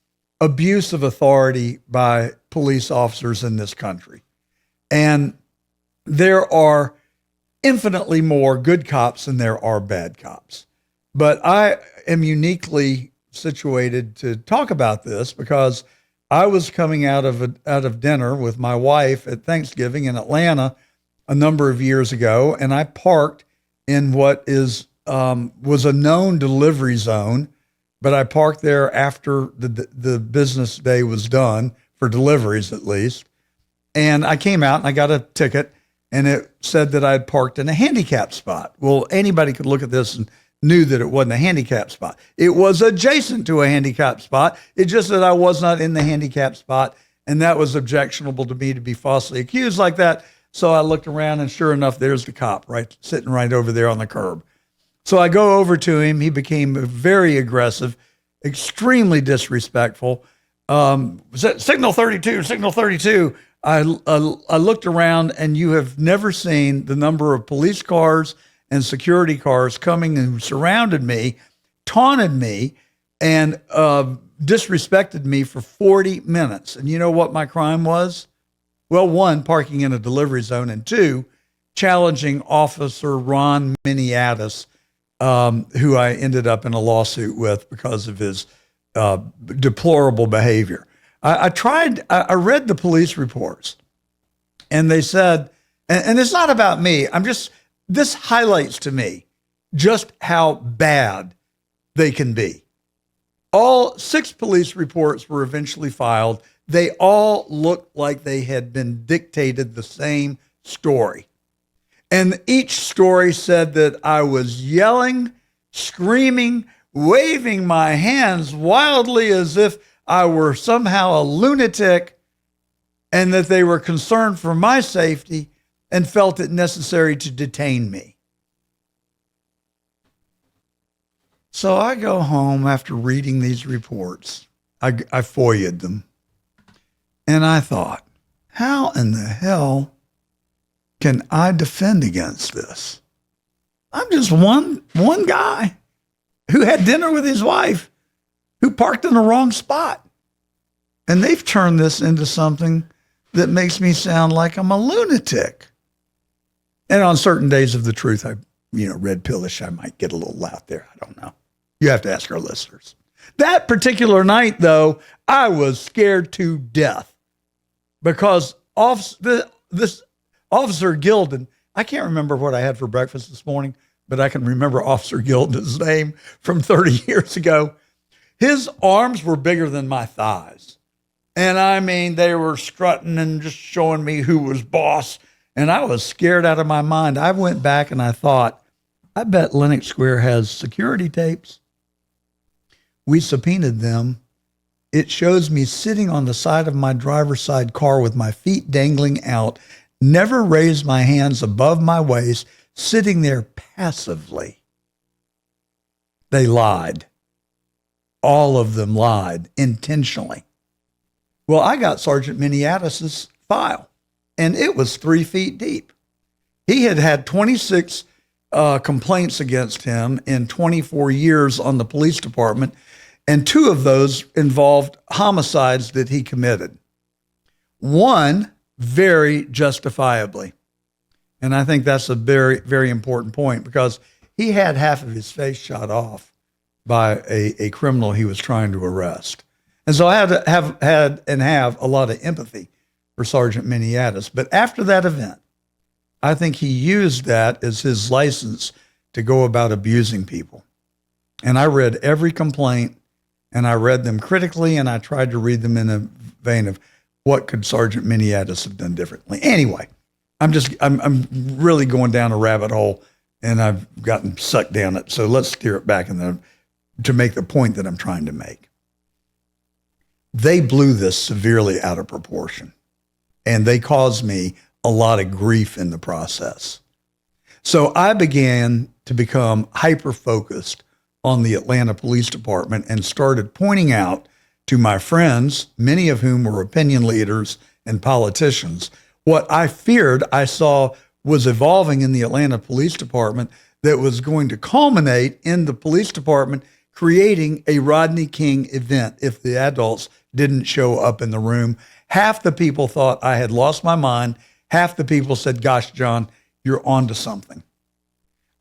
abuse of authority by police officers in this country. And there are infinitely more good cops than there are bad cops. But I am uniquely situated to talk about this because I was coming out of dinner with my wife at Thanksgiving in Atlanta a number of years ago, and I parked in what was a known delivery zone, but I parked there after the business day was done, for deliveries at least. And I came out and I got a ticket, and it said that I'd parked in a handicap spot. Well, anybody could look at this and knew that it wasn't a handicap spot. It was adjacent to a handicap spot. It's just that I was not in the handicap spot, and that was objectionable to me to be falsely accused like that. So I looked around, and sure enough, there's the cop sitting right over there on the curb. So I go over to him. He became very aggressive, extremely disrespectful. Signal 32, signal 32. I looked around, and you have never seen the number of police cars and security cars coming and surrounded me, taunted me, and disrespected me for 40 minutes. And you know what my crime was? Well, one, parking in a delivery zone, and two, challenging Officer Ron Miniatis, who I ended up in a lawsuit with because of his deplorable behavior. I read the police reports, and they said, and it's not about me. This highlights to me just how bad they can be. All 6 police reports were eventually filed. They all looked like they had been dictated the same story. And each story said that I was yelling, screaming, waving my hands wildly as if I were somehow a lunatic, and that they were concerned for my safety and felt it necessary to detain me. So I go home after reading these reports. I FOIA'd them. And I thought, how in the hell can I defend against this? I'm just one guy who had dinner with his wife, who parked in the wrong spot. And they've turned this into something that makes me sound like I'm a lunatic. And on certain days of the truth, red pillish, I might get a little out there. I don't know. You have to ask our listeners. That particular night, though, I was scared to death because this Officer Gilden, I can't remember what I had for breakfast this morning, but I can remember Officer Gilden's name from 30 years ago. His arms were bigger than my thighs. And I mean, they were strutting and just showing me who was boss. And I was scared out of my mind. I went back and I thought, I bet Lenox Square has security tapes. We subpoenaed them. It shows me sitting on the side of my driver's side car with my feet dangling out, never raised my hands above my waist, sitting there passively. They lied. All of them lied intentionally. Well, I got Sergeant Miniatis' file, and it was 3 feet deep. He had had 26 complaints against him in 24 years on the police department, and 2 of those involved homicides that he committed. One, very justifiably. And I think that's a very, very important point because he had half of his face shot off by a criminal he was trying to arrest. And so I had to have a lot of empathy for Sergeant Miniatis. But after that event, I think he used that as his license to go about abusing people. And I read every complaint, and I read them critically, and I tried to read them in a vein of what could Sergeant Miniatis have done differently. Anyway, I'm really going down a rabbit hole, and I've gotten sucked down it. So let's steer it back to make the point that I'm trying to make. They blew this severely out of proportion, and they caused me a lot of grief in the process. So I began to become hyper-focused on the Atlanta Police Department and started pointing out to my friends, many of whom were opinion leaders and politicians, what I feared I saw was evolving in the Atlanta Police Department that was going to culminate in the police department creating a Rodney King event if the adults didn't show up in the room. Half the people thought I had lost my mind. Half the people said, gosh, John, you're onto something.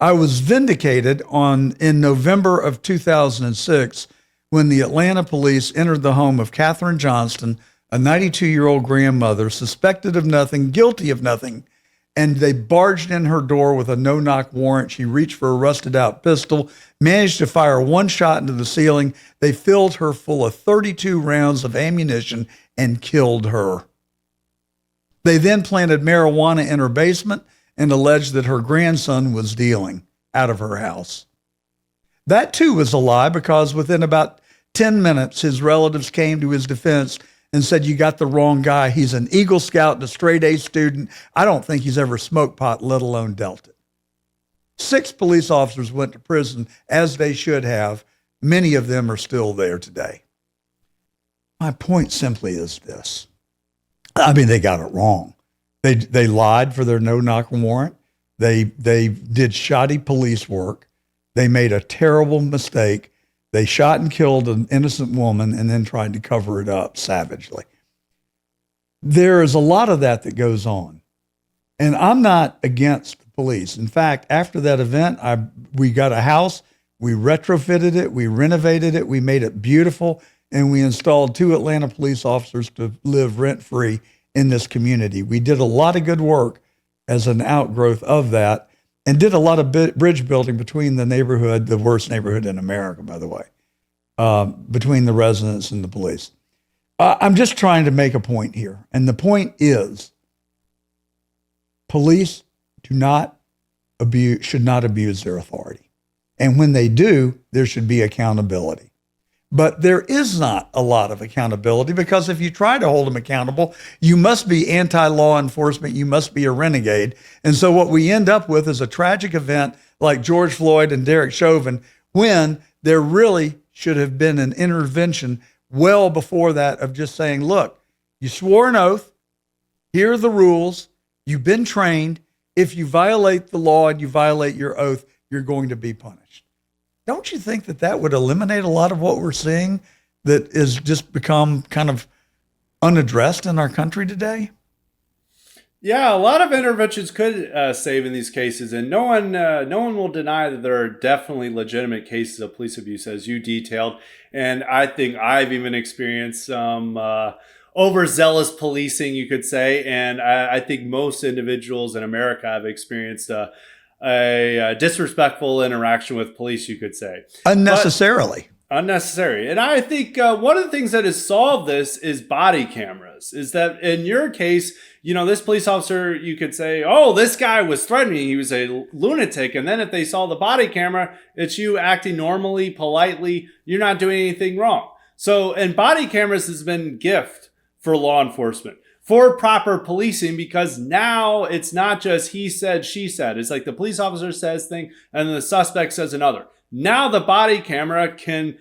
I was vindicated in November of 2006 when the Atlanta police entered the home of Katherine Johnston, a 92-year-old grandmother, suspected of nothing, guilty of nothing, and they barged in her door with a no-knock warrant. She reached for a rusted-out pistol, managed to fire one shot into the ceiling. They filled her full of 32 rounds of ammunition and killed her. They then planted marijuana in her basement and alleged that her grandson was dealing out of her house. That too was a lie, because within about 10 minutes, his relatives came to his defense and said, you got the wrong guy. He's an Eagle Scout and a straight-A student. I don't think he's ever smoked pot, let alone dealt it. 6 police officers went to prison, as they should have. Many of them are still there today. My point simply is this. I mean, they got it wrong. They lied for their no-knock warrant. They did shoddy police work. They made a terrible mistake. They shot and killed an innocent woman and then tried to cover it up savagely. There is a lot of that goes on. And I'm not against the police. In fact, after that event, we got a house, we retrofitted it, we renovated it, we made it beautiful, and we installed 2 Atlanta police officers to live rent-free in this community. We did a lot of good work as an outgrowth of that, and did a lot of bridge building between the neighborhood, the worst neighborhood in America, by the way, between the residents and the police. I'm just trying to make a point here. And the point is, police should not abuse their authority. And when they do, there should be accountability. But there is not a lot of accountability, because if you try to hold them accountable, you must be anti-law enforcement. You must be a renegade. And so what we end up with is a tragic event like George Floyd and Derek Chauvin, when there really should have been an intervention well before that of just saying, look, you swore an oath. Here are the rules. You've been trained. If you violate the law and you violate your oath, you're going to be punished. Don't you think that would eliminate a lot of what we're seeing that has just become kind of unaddressed in our country today? Yeah, a lot of interventions could save in these cases, and no one will deny that there are definitely legitimate cases of police abuse, as you detailed. And I think I've even experienced some overzealous policing, you could say, and I think most individuals in America have experienced a disrespectful interaction with police, you could say. Unnecessarily. Unnecessary. And I think one of the things that has solved this is body cameras. Is that in your case, this police officer, you could say, oh, this guy was threatening. He was a lunatic. And then if they saw the body camera, it's you acting normally, politely. You're not doing anything wrong. So, and body cameras has been a gift for law enforcement, for proper policing, because now it's not just he said, she said. It's like the police officer says thing and the suspect says another. Now the body camera can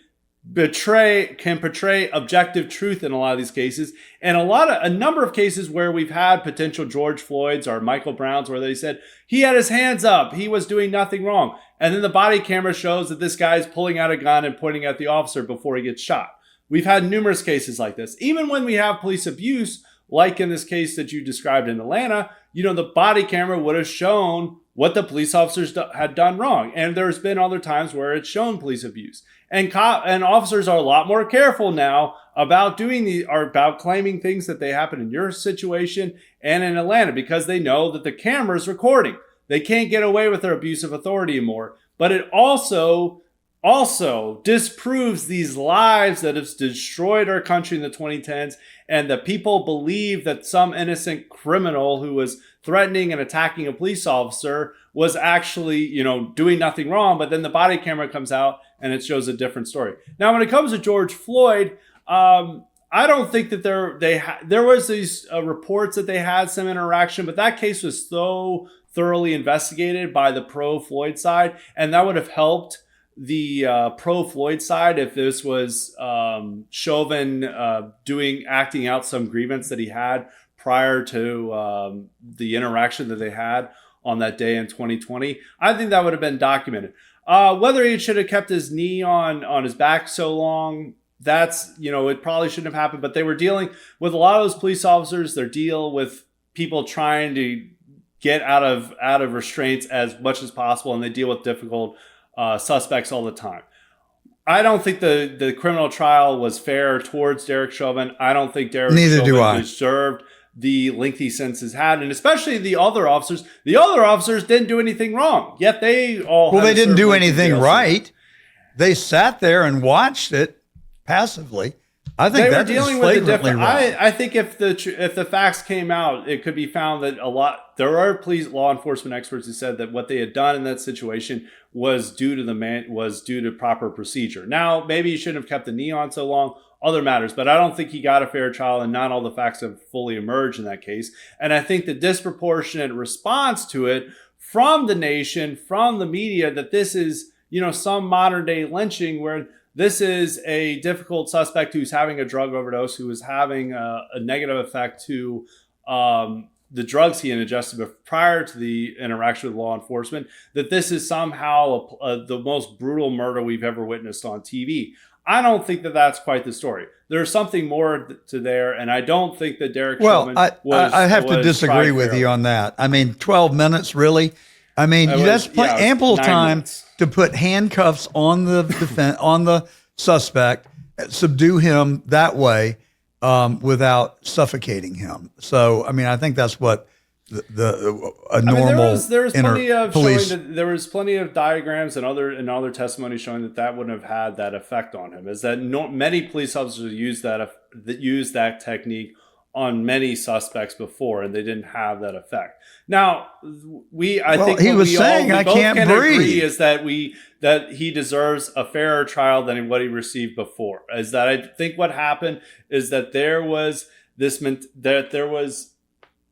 portray objective truth in a lot of these cases. And a number of cases where we've had potential George Floyds or Michael Browns where they said he had his hands up, he was doing nothing wrong. And then the body camera shows that this guy is pulling out a gun and pointing at the officer before he gets shot. We've had numerous cases like this. Even when we have police abuse, like in this case that you described in Atlanta, the body camera would have shown what the police officers had done wrong. And there's been other times where it's shown police abuse. And officers are a lot more careful now about about claiming things that they happen in your situation and in Atlanta, because they know that the camera's recording. They can't get away with their abuse of authority anymore. But it also disproves these lies that have destroyed our country in the 2010s, and that people believe that some innocent criminal who was threatening and attacking a police officer was actually, doing nothing wrong. But then the body camera comes out and it shows a different story. Now, when it comes to George Floyd, I don't think that there was these reports that they had some interaction, but that case was so thoroughly investigated by the pro-Floyd side, and that would have helped the pro-Floyd side if this was Chauvin acting out some grievance that he had prior to the interaction that they had on that day in 2020. I think that would have been documented. Whether he should have kept his knee on his back so long, that's, it probably shouldn't have happened. But they were dealing with a lot of those police officers. Their deal with people trying to get out of restraints as much as possible, and they deal with difficult suspects all the time. I don't think the criminal trial was fair towards Derek Chauvin. I don't think Derek Chauvin deserved the lengthy sentences had, and especially the other officers. The other officers didn't do anything wrong, yet they all they didn't do anything right. They sat there and watched it passively. I think they were dealing with the different. I think if the facts came out, it could be found that there are law enforcement experts who said that what they had done in that situation was due to proper procedure. Now, maybe he shouldn't have kept the knee on so long. Other matters, but I don't think he got a fair trial, and not all the facts have fully emerged in that case. And I think the disproportionate response to it from the nation, from the media, that this is, some modern day lynching where this is a difficult suspect who's having a drug overdose, who is having a negative effect to the drugs he had ingested prior to the interaction with law enforcement, that this is somehow the most brutal murder we've ever witnessed on TV. I don't think that that's quite the story. There's something more to there, and I don't think that Derek Chauvin I have to disagree with you on that. I mean, 12 minutes, really? I mean, that's ample time to put handcuffs on the on the suspect, subdue him that way without suffocating him. So, I mean, I think that's what normal there was plenty of police. There was plenty of diagrams and other testimony showing that wouldn't have had that effect on him. Is that many police officers use that technique on many suspects before, and they didn't have that effect. Now, I think he was saying I can't breathe. Agree is that he deserves a fairer trial than what he received before. Is that I think what happened is that there was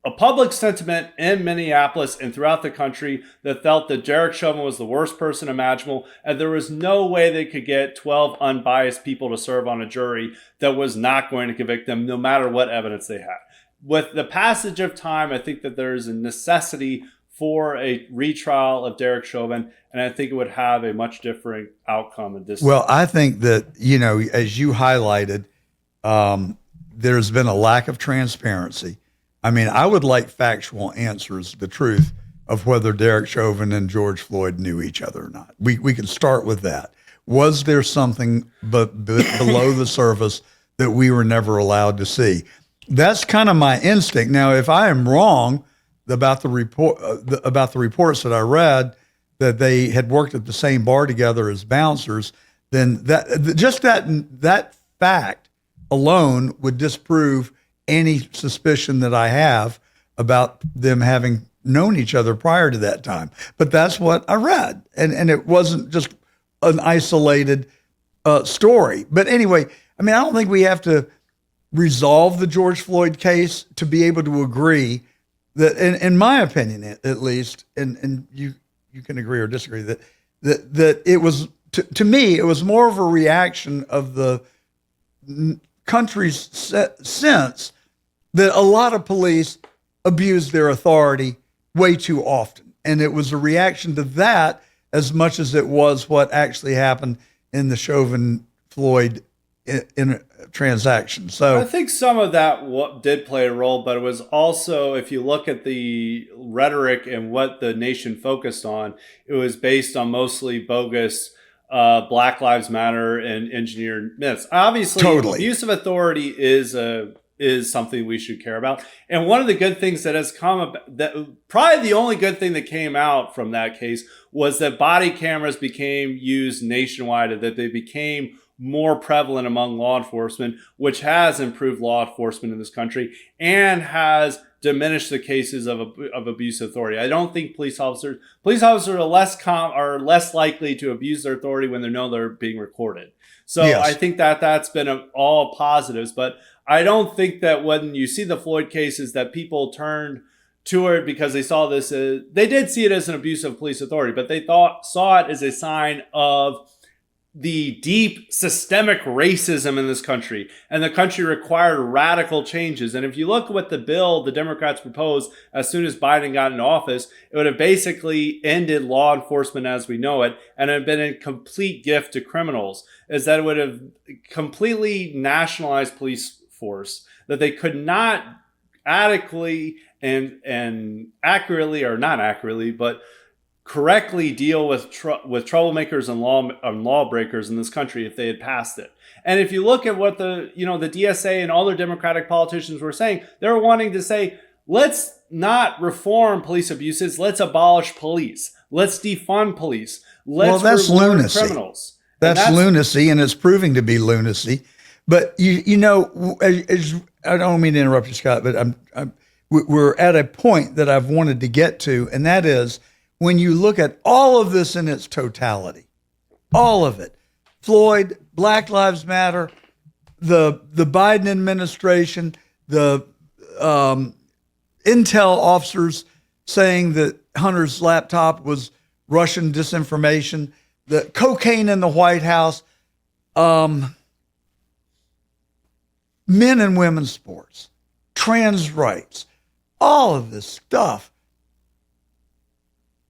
a public sentiment in Minneapolis and throughout the country that felt that Derek Chauvin was the worst person imaginable, and there was no way they could get 12 unbiased people to serve on a jury that was not going to convict them, no matter what evidence they had. With the passage of time, I think that there is a necessity for a retrial of Derek Chauvin, and I think it would have a much different outcome in this. Well, I think that, as you highlighted, there's been a lack of transparency. I mean, I would like factual answers, the truth of whether Derek Chauvin and George Floyd knew each other or not. We can start with that. Was there something below the surface that we were never allowed to see? That's kind of my instinct. Now, if I am wrong about the reports that I read that they had worked at the same bar together as bouncers, then that fact alone would disprove any suspicion that I have about them having known each other prior to that time. But that's what I read. And it wasn't just an isolated story. But anyway, I mean, I don't think we have to resolve the George Floyd case to be able to agree that, in my opinion, at least, and you can agree or disagree, that it was, to me, it was more of a reaction of the country's sense that a lot of police abuse their authority way too often. And it was a reaction to that as much as it was what actually happened in the Chauvin-Floyd in transaction. So I think some of that did play a role, but it was also, if you look at the rhetoric and what the nation focused on, it was based on mostly bogus Black Lives Matter and engineered myths. Obviously, abuse of authority is something we should care about. And one of the good things that has come about, probably the only good thing that came out from that case, was that body cameras became used nationwide, that they became more prevalent among law enforcement, which has improved law enforcement in this country and has diminished the cases of abuse of authority. I don't think police officers are less likely to abuse their authority when they know they're being recorded. So yes. I think that that's been all positives, but I don't think that when you see the Floyd cases that people turned to it because they saw this they did see it as an abuse of police authority, but they saw it as a sign of the deep systemic racism in this country, and the country required radical changes. And if you look at what the bill the Democrats proposed as soon as Biden got into office, it would have basically ended law enforcement as we know it, and have been a complete gift to criminals, is that it would have completely nationalized police force, that they could not adequately and accurately, or not accurately, but correctly deal with troublemakers and lawbreakers in this country if they had passed it. And if you look at what the DSA and all their Democratic politicians were saying, they were wanting to say, let's not reform police abuses, let's abolish police, let's defund police, let's that's reward lunacy. Criminals. That's lunacy, and it's proving to be lunacy. But I don't mean to interrupt you, Scott, but we're at a point that I've wanted to get to, and that is, when you look at all of this in its totality, all of it, Floyd, Black Lives Matter, the Biden administration, the intel officers saying that Hunter's laptop was Russian disinformation, the cocaine in the White House, men and women's sports, trans rights, all of this stuff.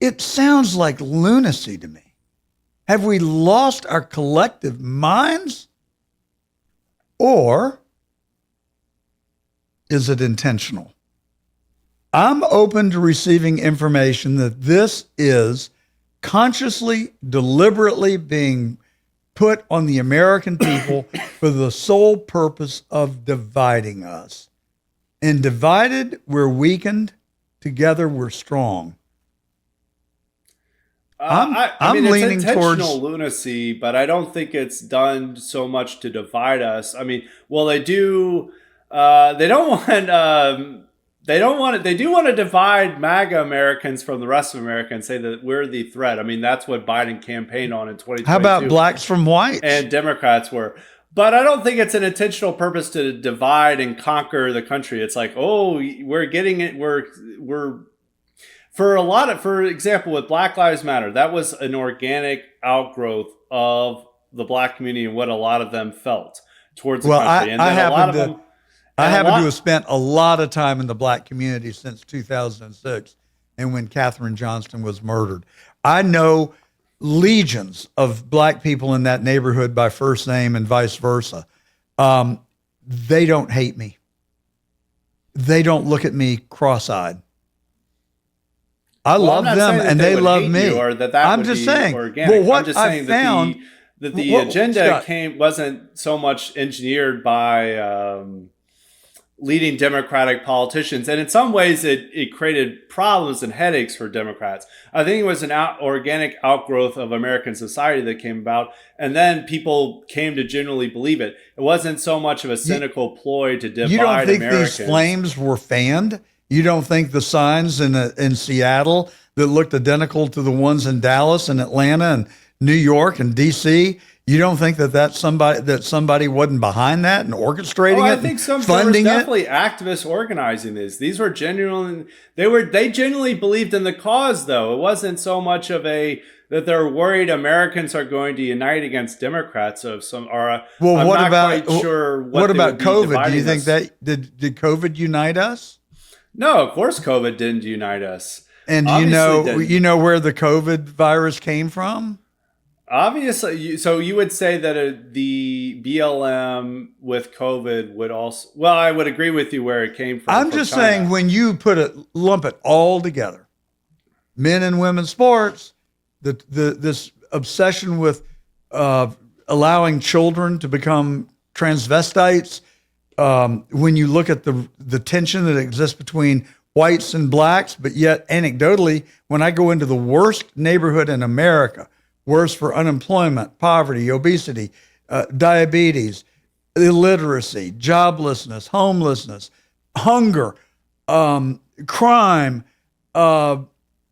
It sounds like lunacy to me. Have we lost our collective minds? Or is it intentional? I'm open to receiving information that this is consciously, deliberately being put on the American people for the sole purpose of dividing us. And divided, we're weakened. Together, we're strong. I mean, leaning it's intentional towards lunacy, but I don't think it's done so much to divide us. I mean, well, they do. They don't want. They do want to divide MAGA Americans from the rest of America and say that we're the threat. I mean, that's what Biden campaigned on in 2022. How about blacks from whites? And Democrats were. But I don't think it's an intentional purpose to divide and conquer the country. It's like, oh, we're getting it. We're for example, with Black Lives Matter, that was an organic outgrowth of the black community and what a lot of them felt towards the country. And I happen to have spent a lot of time in the black community since 2006 and when Katherine Johnston was murdered. I know legions of black people in that neighborhood by first name and vice versa. They don't hate me. They don't look at me cross-eyed. I love them and they love me. I'm just saying. Well, what I found that the agenda wasn't so much engineered by leading Democratic politicians, and in some ways it created problems and headaches for Democrats. I think it was an organic outgrowth of American society that came about, and then people came to genuinely believe it. It wasn't so much of a cynical ploy to divide Americans. You don't think these flames were fanned? You don't think the signs in Seattle that looked identical to the ones in Dallas and Atlanta and New York and D.C., you don't think that somebody wasn't behind that and orchestrating it? I think funding there was definitely activists organizing this. These were genuine. They genuinely believed in the cause, though. It wasn't so much of that they're worried Americans are going to unite against Democrats of some. What about COVID? Do you think that did COVID unite us? No, of course COVID didn't unite us. And you know where the COVID virus came from? Obviously, so you would say that the BLM with COVID would also. Well, I would agree with you where it came from. I'm just saying when you lump it all together, men and women's sports, this obsession with allowing children to become transvestites. When you look at the tension that exists between whites and blacks, but yet anecdotally, when I go into the worst neighborhood in America, worse for unemployment, poverty, obesity, diabetes, illiteracy, joblessness, homelessness, hunger, crime,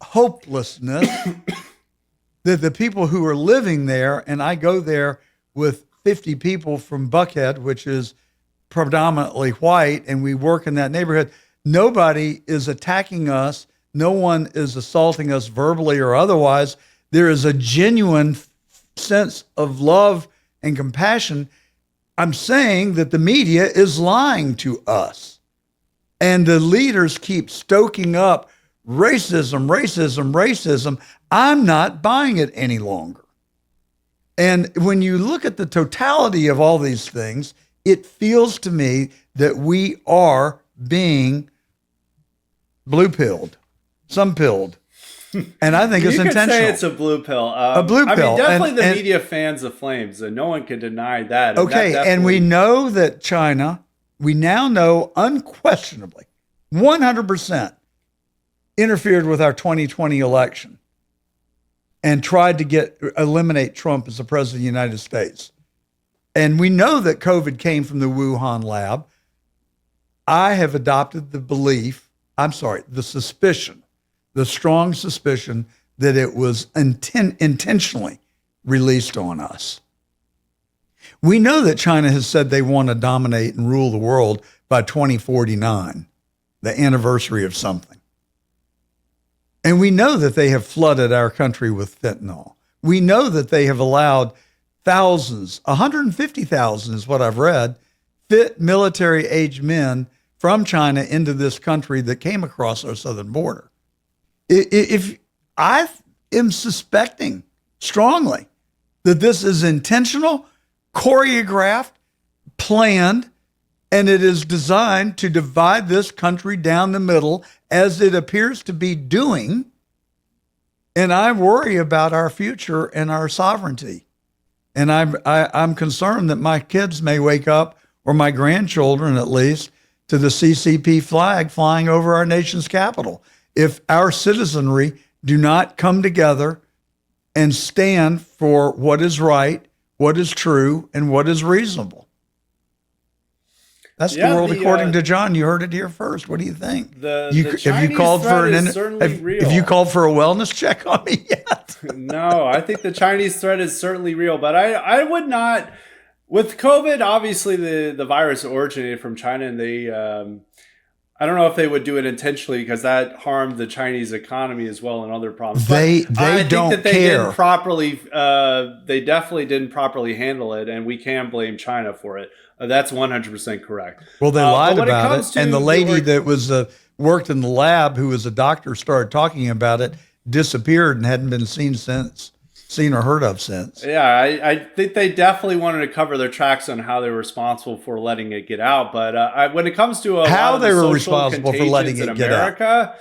hopelessness, that the people who are living there, and I go there with 50 people from Buckhead, which is predominantly white, and we work in that neighborhood, nobody is attacking us. No one is assaulting us verbally or otherwise. There is a genuine sense of love and compassion. I'm saying that the media is lying to us. And the leaders keep stoking up racism, racism, racism. I'm not buying it any longer. And when you look at the totality of all these things, it feels to me that we are being blue-pilled, some-pilled. And I think it's intentional. You could say it's a blue pill. A blue pill. I mean, definitely the media fans the flames, and no one can deny that. Okay, and we know that China, we now know unquestionably, 100% interfered with our 2020 election and tried to eliminate Trump as the president of the United States. And we know that COVID came from the Wuhan lab. I have adopted the suspicion, the strong suspicion that it was intentionally released on us. We know that China has said they want to dominate and rule the world by 2049, the anniversary of something. And we know that they have flooded our country with fentanyl. We know that they have allowed thousands, 150,000 is what I've read, fit military-aged men from China into this country that came across our southern border. If I am suspecting strongly that this is intentional, choreographed, planned, and it is designed to divide this country down the middle as it appears to be doing. And I worry about our future and our sovereignty. And I'm concerned that my kids may wake up, or my grandchildren at least, to the CCP flag flying over our nation's capital if our citizenry do not come together and stand for what is right, what is true, and what is reasonable. That's the world according to John. You heard it here first. What do you think? Have you called for have you called for a wellness check on me yet? No, I think the Chinese threat is certainly real, but I would not. With COVID, obviously the virus originated from China, and they I don't know if they would do it intentionally because that harmed the Chinese economy as well and other problems. They don't care. Didn't properly. They definitely didn't properly handle it, and we can blame China for it. That's 100% correct. Well, they lied about it, and the lady that was worked in the lab, who was a doctor, started talking about it, disappeared, and hadn't been seen or heard of since. Yeah, I think they definitely wanted to cover their tracks on how they were responsible for letting it get out. But when it comes to how they were responsible for letting it get out,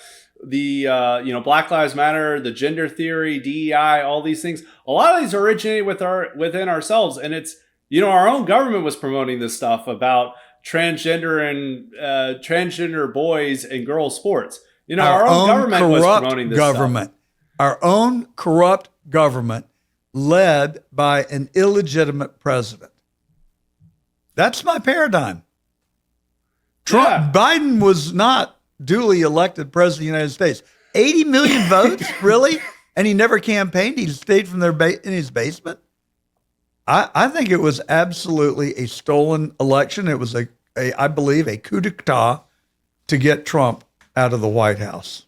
the Black Lives Matter, the gender theory, DEI, all these things, a lot of these originate within ourselves, and it's our own government was promoting this stuff about transgender and transgender boys and girls sports. Our own government was promoting this stuff. Our own corrupt government led by an illegitimate president. That's my paradigm. Biden was not duly elected president of the United States. 80 million votes, really? And he never campaigned. He stayed from in his basement. I think it was absolutely a stolen election. It was I believe, a coup d'etat to get Trump out of the White House.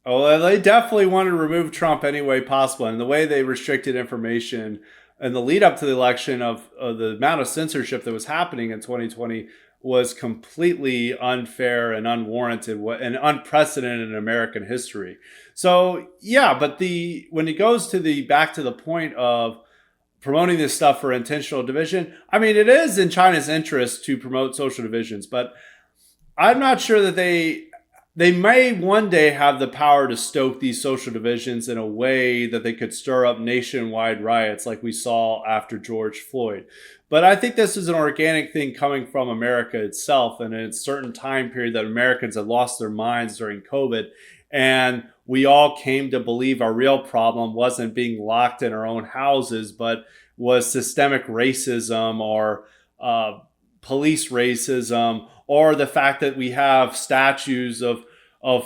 Oh, they definitely wanted to remove Trump any way possible. And the way they restricted information and the lead up to the election of the amount of censorship that was happening in 2020 was completely unfair and unwarranted and unprecedented in American history. So, yeah, but when it goes to back to the point of promoting this stuff for intentional division, I mean, it is in China's interest to promote social divisions, but I'm not sure that they may one day have the power to stoke these social divisions in a way that they could stir up nationwide riots like we saw after George Floyd. But I think this is an organic thing coming from America itself, and in a certain time period that Americans had lost their minds during COVID, and we all came to believe our real problem wasn't being locked in our own houses, but was systemic racism or police racism, or the fact that we have statues of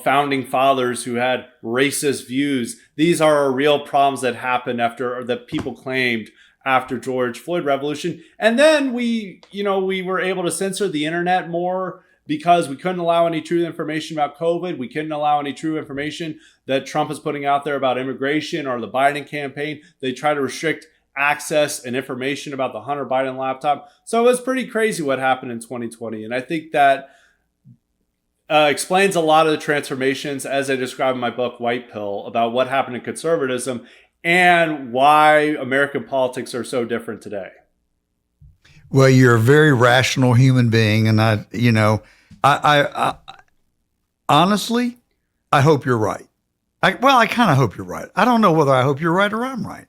founding fathers who had racist views. These are real problems that happened that people claimed after George Floyd revolution. And then we were able to censor the internet more because we couldn't allow any true information about COVID. We couldn't allow any true information that Trump is putting out there about immigration or the Biden campaign. They try to restrict access and information about the Hunter Biden laptop. So it was pretty crazy what happened in 2020. And I think that explains a lot of the transformations, as I describe in my book, Whitepill, about what happened in conservatism and why American politics are so different today. Well, you're a very rational human being, and I honestly, I hope you're right. I kind of hope you're right. I don't know whether I hope you're right or I'm right.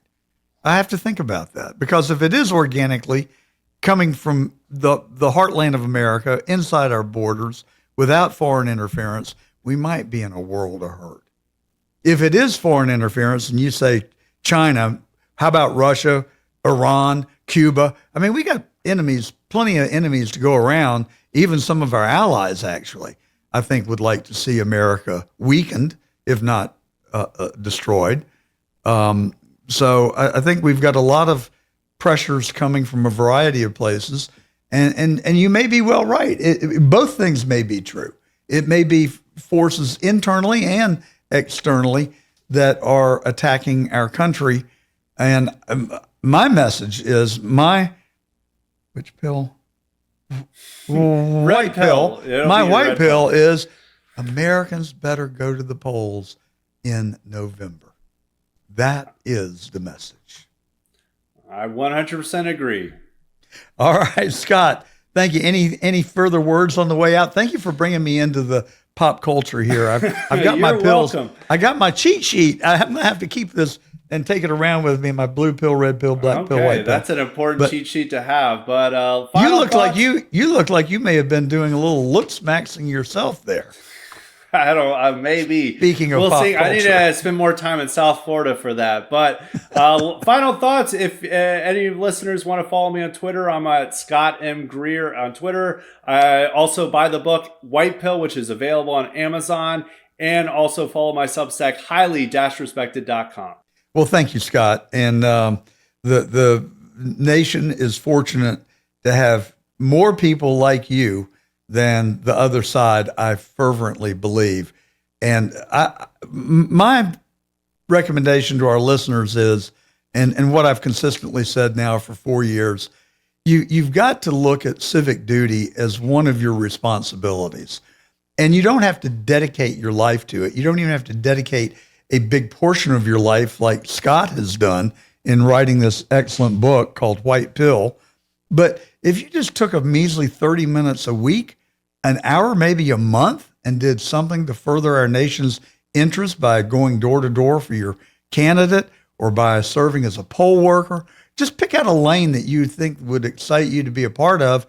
I have to think about that, because if it is organically coming from the heartland of America, inside our borders, without foreign interference, we might be in a world of hurt. If it is foreign interference, and you say China, how about Russia, Iran, Cuba? I mean, we got enemies, plenty of enemies to go around. Even some of our allies, actually, I think would like to see America weakened, if not destroyed. So I think we've got a lot of pressures coming from a variety of places. And you may be well right. Both things may be true. It may be forces internally and externally that are attacking our country. And my message is which pill? White pill. My white pill is Americans better go to the polls in November. That is the message. I 100% agree. All right, Scott, thank you. Any further words on the way out? Thank you for bringing me into the pop culture here. I've got my pills. Welcome. I got my cheat sheet. I'm going to have to keep this and take it around with me. My blue pill, red pill, black pill, white pill. That's an important cheat sheet to have. But you look like you may have been doing a little looks maxing yourself there. I don't. Maybe. Speaking of pop culture. I need to spend more time in South Florida for that. But final thoughts. If any listeners want to follow me on Twitter, I'm at Scott M. Greer on Twitter. I also buy the book Whitepill, which is available on Amazon, and also follow my Substack highly-respected.com. Well, thank you, Scott. And the nation is fortunate to have more people like you than the other side, I fervently believe. And my recommendation to our listeners is, and what I've consistently said now for 4 years, you've got to look at civic duty as one of your responsibilities. And you don't have to dedicate your life to it. You don't even have to dedicate a big portion of your life like Scott has done in writing this excellent book called Whitepill. But if you just took a measly 30 minutes a week, an hour, maybe a month, and did something to further our nation's interest by going door to door for your candidate or by serving as a poll worker, just pick out a lane that you think would excite you to be a part of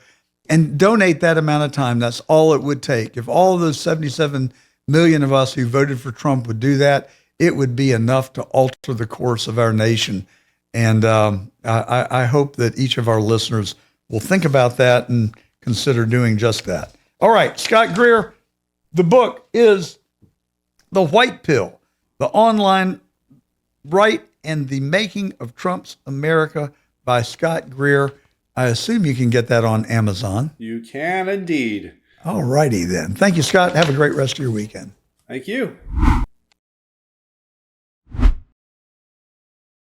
and donate that amount of time. That's all it would take. If all of those 77 million of us who voted for Trump would do that, it would be enough to alter the course of our nation. And I hope that each of our listeners will think about that and consider doing just that. All right, Scott Greer, the book is The Whitepill, the online right and the making of Trump's America by Scott Greer. I assume you can get that on Amazon. You can indeed. All righty then. Thank you, Scott. Have a great rest of your weekend. Thank you.